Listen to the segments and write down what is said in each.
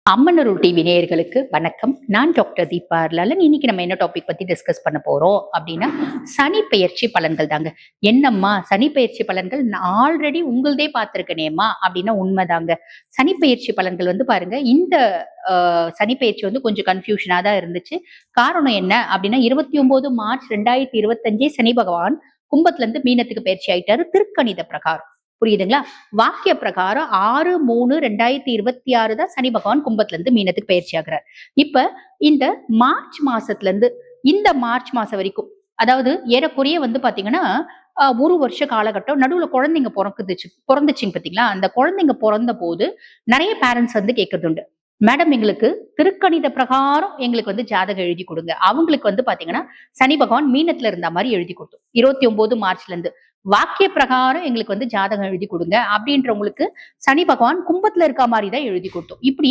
அம்மனருள் TV நேயர்களுக்கு வணக்கம். நான் டாக்டர் தீபா லலன். இன்னைக்கு நம்ம என்ன டாபிக் பத்தி டிஸ்கஸ் பண்ண போறோம் அப்படின்னா, சனி பெயர்ச்சி பலன்கள் தாங்க. என்னம்மா சனி பெயர்ச்சி பலன்கள் நான் ஆல்ரெடி உங்களதே பார்த்திருக்கேனேம்மா அப்படின்னா உண்மைதாங்க. சனி பெயர்ச்சி பலன்கள் வந்து பாருங்க, இந்த சனி பெயர்ச்சி வந்து கொஞ்சம் கன்ஃபியூஷனா தான் இருந்துச்சு. காரணம் என்ன அப்படின்னா 29 மார்ச் 2025 சனி பகவான் கும்பத்துல இருந்து மீனத்துக்கு பயிற்சி ஆயிட்டாரு திருக்கணித பிரகாரம். புரியுதுங்களா? வாக்கிய பிரகாரம் 6/3/2026 தான் சனி பகவான் கும்பத்துல இருந்து மீனத்துக்கு பயிற்சி ஆகிறார். இப்ப இந்த மார்ச் மாசத்துல இருந்து இந்த மார்ச் மாசம் வரைக்கும், அதாவது ஏறக்குறைய வந்து பாத்தீங்கன்னா ஒரு வருஷ காலகட்டம் நடுவுல குழந்தைங்க பிறந்துச்சுங்க பாத்தீங்களா? அந்த குழந்தைங்க பிறந்த போது நிறைய பேரண்ட்ஸ் வந்து கேட்கறது உண்டு. மேடம் எங்களுக்கு திருக்கணித பிரகாரம் எங்களுக்கு வந்து ஜாதகம் எழுதி கொடுங்க. அவங்களுக்கு வந்து பாத்தீங்கன்னா சனி பகவான் மீனத்துல இருந்த மாதிரி எழுதி கொடுத்தோம் 29 மார்ச்ல இருந்து. வாக்கிய பிரகாரம் எங்களுக்கு வந்து ஜாதகம் எழுதி கொடுங்க அப்படின்றவங்களுக்கு சனி பகவான் கும்பத்துல இருக்க மாதிரி தான் எழுதி கொடுத்தோம். இப்படி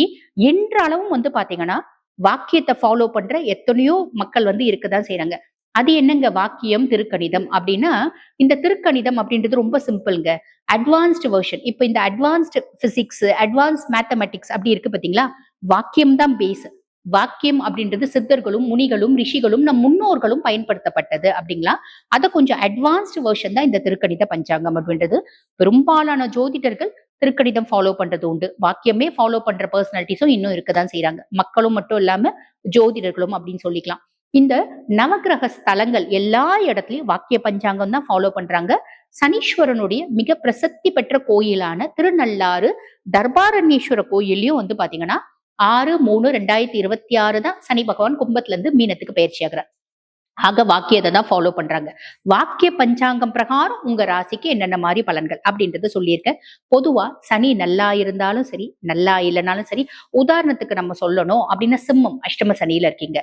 என்றளவும் வந்து பாத்தீங்கன்னா வாக்கியத்தை ஃபாலோ பண்ற எத்தனையோ மக்கள் வந்து இருக்கதான் செய்யறாங்க. அது என்னங்க வாக்கியம் திருக்கணிதம் அப்படின்னா, இந்த திருக்கணிதம் அப்படின்றது ரொம்ப சிம்பிள்ங்க. Advanced version. இப்ப இந்த அட்வான்ஸ்டு பிசிக்ஸ், அட்வான்ஸ் மேத்தமெட்டிக்ஸ் அப்படி இருக்கு பாத்தீங்களா? வாக்கியம் தான் பேஸ். வாக்கியம் அப்படின்றது சித்தர்களும் முனிகளும் ரிஷிகளும் நம் முன்னோர்களும் பயன்படுத்தப்பட்டது அப்படிங்களா? அத கொஞ்சம் அட்வான்ஸ்டு வெர்ஷன் தான் இந்த திருக்கணித பஞ்சாங்கம் அப்படின்றது. பெரும்பாலான ஜோதிடர்கள் திருக்கணிதம் ஃபாலோ பண்றது உண்டு. வாக்கியமே ஃபாலோ பண்ற பர்சனாலிட்டிஸும் இன்னும் இருக்கதான் செய்யறாங்க. மக்களும் மட்டும் இல்லாம ஜோதிடர்களும் அப்படின்னு சொல்லிக்கலாம். இந்த நவகிரக ஸ்தலங்கள் எல்லா இடத்துலயும் வாக்கிய பஞ்சாங்கம் தான் ஃபாலோ பண்றாங்க. சனீஸ்வரனுடைய மிக பிரசித்தி பெற்ற கோயிலான திருநள்ளாறு தர்பாரண்யேஸ்வர கோயிலையும் வந்து பாத்தீங்கன்னா 6/3/2026 தான் சனி பகவான் கும்பத்துல இருந்து மீனத்துக்கு பயிற்சி ஆகிறார். ஆக வாக்கியத்தை தான் ஃபாலோ பண்றாங்க. வாக்கிய பஞ்சாங்கம் பிரகாரம் உங்க ராசிக்கு என்னென்ன மாதிரி பலன்கள் அப்படின்றத சொல்லியிருக்கேன். பொதுவா சனி நல்லா இருந்தாலும் சரி, நல்லா இல்லைனாலும் சரி, உதாரணத்துக்கு நம்ம சொல்லணும் அப்படின்னா சிம்மம் அஷ்டம சனியில இருக்கீங்க,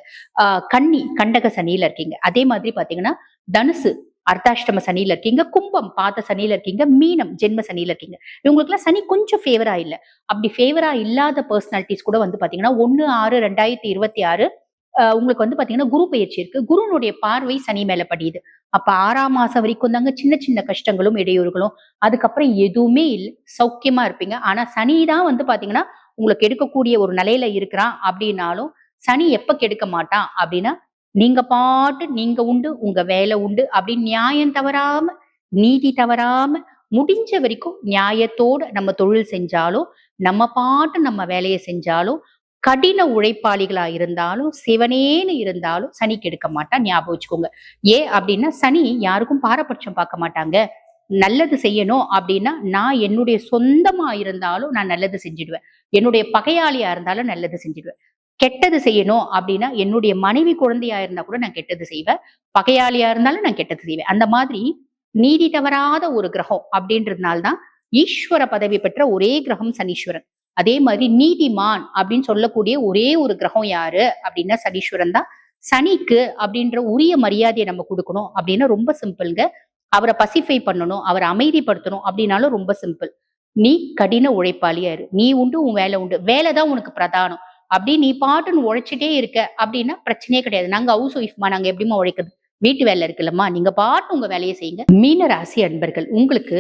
கன்னி கண்டக சனியில இருக்கீங்க, அதே மாதிரி பாத்தீங்கன்னா தனுசு அர்த்தாஷ்டம சனியில இருக்கீங்க, கும்பம் பாத சனியில இருக்கீங்க, மீனம் ஜென்ம சனியில இருக்கீங்க. இவங்களுக்கு எல்லாம் சனி கொஞ்சம் ஃபேவரா இல்ல. அப்படி ஃபேவரா இல்லாத பர்சனாலிட்டிஸ் கூட வந்து பாத்தீங்கன்னா 1/6/2026 உங்களுக்கு வந்து பாத்தீங்கன்னா குரு பயிற்சி இருக்கு. குருனுடைய பார்வை சனி மேல படியுது. அப்ப 6ஆம் மாசம் வரைக்கும் தாங்க சின்ன சின்ன கஷ்டங்களும் இடையூறுகளும். அதுக்கப்புறம் எதுவுமே இல்ல, சௌக்கியமா இருப்பீங்க. ஆனா சனி தான் வந்து பாத்தீங்கன்னா உங்களுக்கு எடுக்கக்கூடிய ஒரு நிலையில இருக்கிறான் அப்படின்னாலும் சனி எப்ப கெடுக்க மாட்டான் அப்படின்னா, நீங்க பாட்டு நீங்க உண்டு உங்க வேலை உண்டு அப்படின்னு நியாயம் தவறாம நீதி தவறாம முடிஞ்ச வரைக்கும் நியாயத்தோட நம்ம தொழில் செஞ்சாலும், நம்ம பாட்டு நம்ம வேலையை செஞ்சாலும், கடின உழைப்பாளிகளா இருந்தாலும் சிவனேன்னு இருந்தாலும் சனி கெடுக்க மாட்டான். ஞாபகம் வச்சுக்கோங்க. ஏன் அப்படின்னா சனி யாருக்கும் பாரபட்சம் பார்க்க மாட்டாங்க. நல்லது செய்யணும் அப்படின்னா நான் என்னுடைய சொந்தமா இருந்தாலும் நான் நல்லது செஞ்சிடுவேன். என்னுடைய பகையாளியா இருந்தாலும் நல்லது செஞ்சிடுவேன். கெட்டது செய்யணும் அப்படின்னா என்னுடைய மனைவி குழந்தையா இருந்தா கூட நான் கெட்டது செய்வேன். பகையாளியா இருந்தாலும் நான் கெட்டது செய்வேன். அந்த மாதிரி நீதி தவறாத ஒரு கிரகம் அப்படின்றதுனால்தான் ஈஸ்வர பதவி பெற்ற ஒரே கிரகம் சனீஸ்வரன். அதே மாதிரி நீதிமான் அப்படின்னு சொல்லக்கூடிய ஒரே ஒரு கிரகம் யாரு அப்படின்னா சனீஸ்வரன் தான். சனிக்கு அப்படின்ற உரிய மரியாதையை நம்ம கொடுக்கணும் அப்படின்னா ரொம்ப சிம்பிள்ங்க. அவரை பசிஃபை பண்ணணும், அவரை அமைதிப்படுத்தணும் அப்படின்னாலும் ரொம்ப சிம்பிள். நீ கடின உழைப்பாளியா இரு. நீ உண்டு உன் வேலை உண்டு. வேலைதான் உனக்கு பிரதானம். அப்படி நீ பாட்டுன்னு உழைச்சிட்டே இருக்க அப்படின்னா பிரச்சனையே கிடையாது. நாங்க ஹவுஸ் ஒய்ஃப்மா, நாங்க எப்படிமா உழைக்கிறது? வீட்டு வேலை இருக்குல்லம்மா, நீங்க பாட்டு உங்க வேலையை செய்யுங்க. மீன ராசி அன்பர்கள், உங்களுக்கு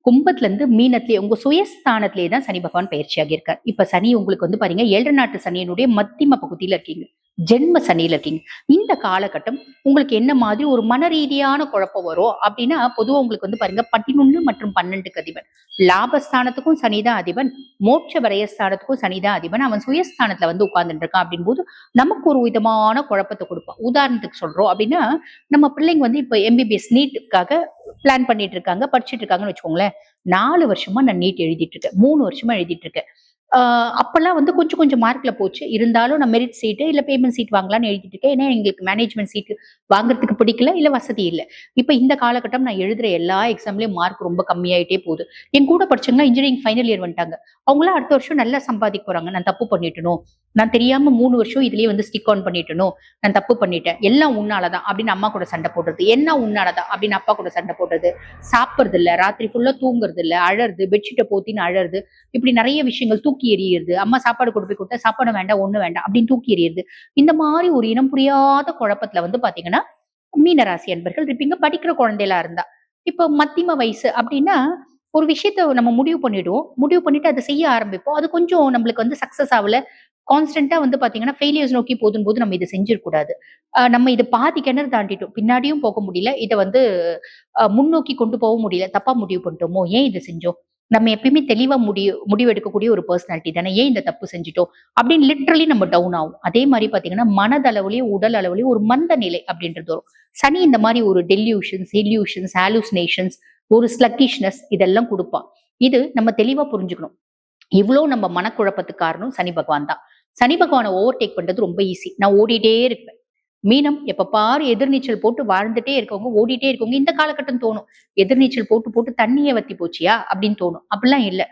கும்பத்துல இருந்து மீனத்திலேயே உங்க சுயஸ்தானத்திலேயே தான் சனி பகவான் பயிற்சியாகி இருக்கார். இப்ப சனி உங்களுக்கு வந்து பாருங்க 7 நாட்டு சனியினுடைய மத்திம பகுதியில இருக்கீங்க, ஜென்ம சனியில இருக்கீங்க. இந்த காலகட்டம் உங்களுக்கு என்ன மாதிரி ஒரு மன ரீதியான குழப்பம் வரும் அப்படின்னா, பொதுவா உங்களுக்கு வந்து பாருங்க 11 மற்றும் 12க்கு அதிபன். லாபஸ்தானத்துக்கும் சனிதான் அதிபன், மோட்ச விரயஸ்தானத்துக்கும் சனிதான் அதிபன். அவன் சுயஸ்தானத்துல வந்து உட்கார்ந்துட்டு இருக்கான் அப்படின் போது நமக்கு ஒரு விதமான குழப்பத்தை கொடுப்பான். உதாரணத்துக்கு சொல்றோம் அப்படின்னா, நம்ம பிள்ளைங்க வந்து இப்ப எம்பிபிஎஸ் நீட்டுக்காக பிளான் பண்ணிட்டு இருக்காங்க, படிச்சுட்டு இருக்காங்கன்னு வச்சுக்கோங்களேன். 4 வருஷமா நான் நீட் எழுதிட்டு இருக்கேன், 3 வருஷமா எழுதிட்டு இருக்கேன். அப்பெல்லாம் வந்து கொஞ்சம் கொஞ்சம் மார்க்ல போச்சு. இருந்தாலும் நான் மெரிட் சீட்டு இல்ல பேமெண்ட் சீட் வாங்கலாம்னு எழுதிட்டு இருக்கேன். ஏன்னா எங்களுக்கு மேனேஜ்மெண்ட் சீட் வாங்குறதுக்கு பிடிக்கல, இல்ல வசதி இல்ல. இப்ப இந்த காலகட்டம் நான் எழுதுற எல்லா எக்ஸாம்லயும் மார்க் ரொம்ப கம்மியாயிட்டே போகுது. என் கூட படிச்சவங்க இன்ஜினியரிங் ஃபைனல் இயர் வந்துட்டாங்க. அவங்களாம் அடுத்த வருஷம் நல்லா சம்பாதிக்க போறாங்க. நான் தப்பு பண்ணிட்டனோ, நான் தெரியாம 3 வருஷம் இதுலயே வந்து ஸ்டிக் ஆன் பண்ணிட்டனோ, நான் தப்பு பண்ணிட்டேன், எல்லாம் உன்னாலதான் அப்படின்னு அம்மா கூட சண்டை போடுறது, என்ன உன்னாலதான் அப்படின்னு அப்பா கூட சண்டை போடுறது, சாப்பிடுறது இல்ல, ராத்திரி ஃபுல்லா தூங்குறது இல்ல, அழறது, பெட்ஷீட்டை போத்தின்னு அழறது, இப்படி நிறைய விஷயங்கள், தூக்கி எறியுறது, அம்மா சாப்பாடு கொண்டு போய் கொடுத்தா சாப்பாடு வேண்டாம் ஒண்ணு வேண்டாம் அப்படின்னு தூக்கி எறியுறது. இந்த மாதிரி ஒரு இனம் புரியாத குழப்பத்துல வந்து பாத்தீங்கன்னா மீனராசி அன்பர்கள் இருப்பீங்க. படிக்கிற குழந்தைகளா இருந்தா இப்ப மத்தியம வயசு அப்படின்னா ஒரு விஷயத்த நம்ம முடிவு பண்ணிடுவோம். முடிவு பண்ணிட்டு அதை செய்ய ஆரம்பிப்போம். அது கொஞ்சம் நம்மளுக்கு வந்து சக்சஸ் ஆகல, கான்ஸ்டன்டா வந்து பாத்தீங்கன்னா ஃபெயிலியர்ஸ் நோக்கி போதும் போது நம்ம இதை செஞ்சிடக்கூடாது. நம்ம இது பாதி கிணறு தாண்டிட்டோம், பின்னாடியும் போக முடியல, இதை வந்து முன்னோக்கி கொண்டு போக முடியல, தப்பா முடிவு பண்ணிட்டோமோ, ஏன் இதை செஞ்சோம், நம்ம எப்பயுமே தெளிவா முடிவு எடுக்கக்கூடிய ஒரு பர்சனாலிட்டி தானே, ஏன் இந்த தப்பு செஞ்சுட்டோம் அப்படின்னு லிட்ரலி நம்ம டவுன் ஆகும். அதே மாதிரி பாத்தீங்கன்னா மனதளவுலயும் உடல் அளவுலயும் ஒரு மந்த நிலை அப்படின்றது வரும். சனி இந்த மாதிரி ஒரு டெல்யூஷன்ஸ், இல்யூஷன்ஸ், ஹாலுசினேஷன்ஸ், ஒரு ஸ்லக்கிஷ்னஸ் இதெல்லாம் கொடுப்பான். இது நம்ம தெளிவா புரிஞ்சுக்கணும். இவ்வளோ நம்ம மனக்குழப்பத்துக்கு காரணம் சனி பகவான் தான். சனி பகவானை ஓவர்டேக் பண்றது ரொம்ப ஈஸி. நான் ஓடிட்டே இருப்பேன். மீனம் எப்ப பாரு எதிர்நீச்சல் போட்டு வாழ்ந்துட்டே இருக்கவங்க, ஓடிட்டே இருக்கவங்க இந்த காலகட்டம் தோணும். எதிர்நீச்சல் போட்டு போட்டு தண்ணியே வத்தி போச்சியா அப்படின்னு தோணும். அப்படிலாம் இல்ல.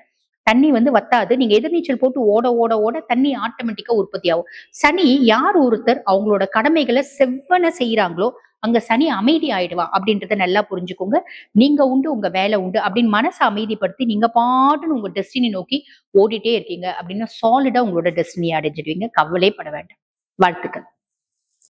தண்ணி வந்து வத்தாது. நீங்க எதிர்நீச்சல் போட்டு ஓட ஓட ஓட தண்ணி ஆட்டோமேட்டிக்கா உற்பத்தி ஆகும். சனி யார் ஒருத்தர் அவங்களோட கடமைகளை செவ்வன செய்யறாங்களோ அங்க சனி அமைதி ஆயிடுவா அப்படின்றத நல்லா புரிஞ்சுக்கோங்க. நீங்க உண்டு, உங்க வேலை உண்டு அப்படின்னு மனசை அமைதிப்படுத்தி நீங்க பாட்டுன்னு உங்க டெஸ்டினி நோக்கி ஓடிட்டே இருக்கீங்க அப்படின்னா சாலிடா உங்களோட டெஸ்டினி அடைஞ்சிடுவீங்க. கவலைப்பட வேண்டாம். வாழ்த்துக்கள்.